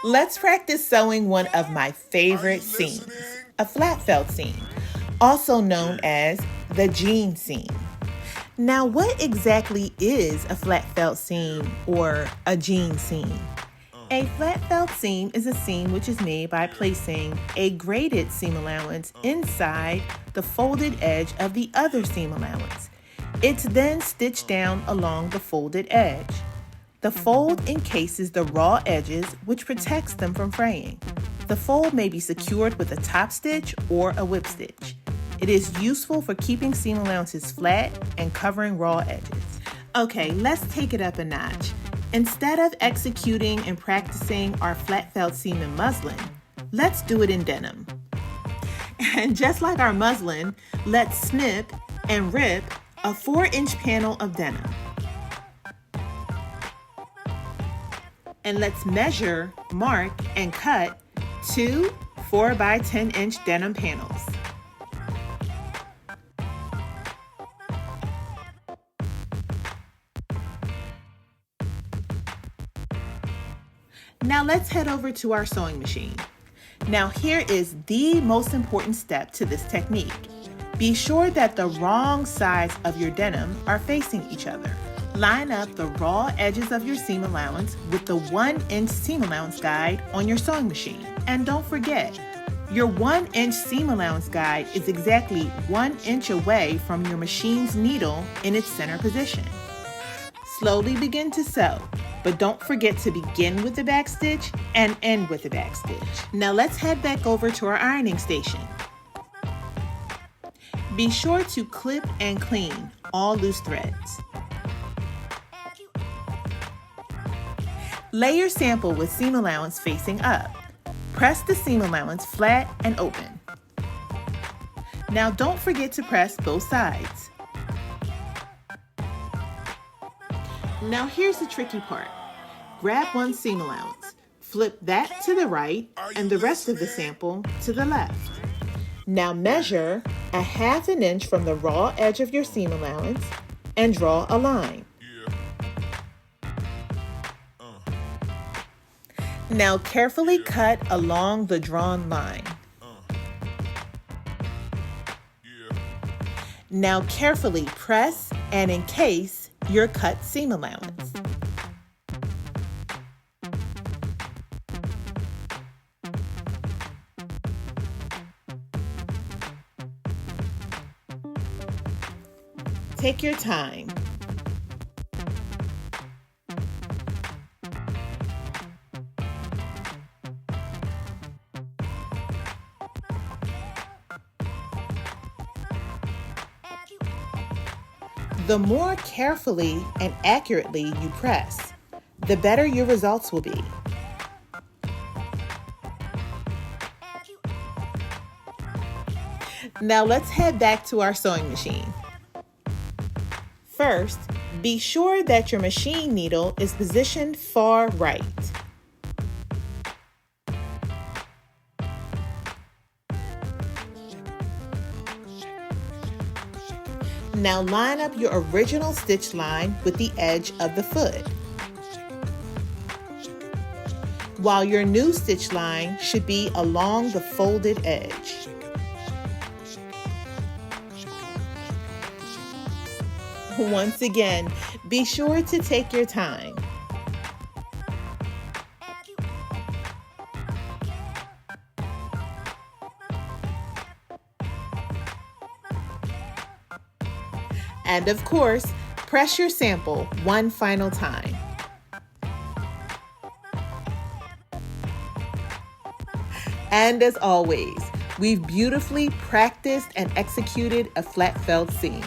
Let's practice sewing one of my favorite seams, a flat felt seam, also known as the jean seam. Now, what exactly is a flat felt seam or a jean seam? A flat felt seam is a seam which is made by placing a graded seam allowance inside the folded edge of the other seam allowance. It's then stitched down along the folded edge. The fold encases the raw edges, which protects them from fraying. The fold may be secured with a top stitch or a whip stitch. It is useful for keeping seam allowances flat and covering raw edges. Okay, let's take it up a notch. Instead of executing and practicing our flat felt seam in muslin, let's do it in denim. And just like our muslin, let's snip and rip a 4-inch panel of denim. And let's measure, mark, and cut 2 4x10-inch denim panels. Now let's head over to our sewing machine. Now here is the most important step to this technique. Be sure that the wrong sides of your denim are facing each other. Line up the raw edges of your seam allowance with the 1-inch seam allowance guide on your sewing machine. And don't forget, your 1-inch seam allowance guide is exactly 1 inch away from your machine's needle in its center position. Slowly begin to sew, but don't forget to begin with the back stitch and end with the back stitch. Now let's head back over to our ironing station. Be sure to clip and clean all loose threads. Lay your sample with seam allowance facing up. Press the seam allowance flat and open. Now don't forget to press both sides. Now here's the tricky part. Grab one seam allowance, flip that to the right and the rest of the sample to the left. Now measure 1/2 inch from the raw edge of your seam allowance and draw a line. Now carefully cut along the drawn line. Now carefully press and encase your cut seam allowance. Take your time. The more carefully and accurately you press, the better your results will be. Now let's head back to our sewing machine. First, be sure that your machine needle is positioned far right. Now line up your original stitch line with the edge of the foot, while your new stitch line should be along the folded edge. Once again, be sure to take your time. And of course, press your sample one final time. And as always, we've beautifully practiced and executed a flat felt seam.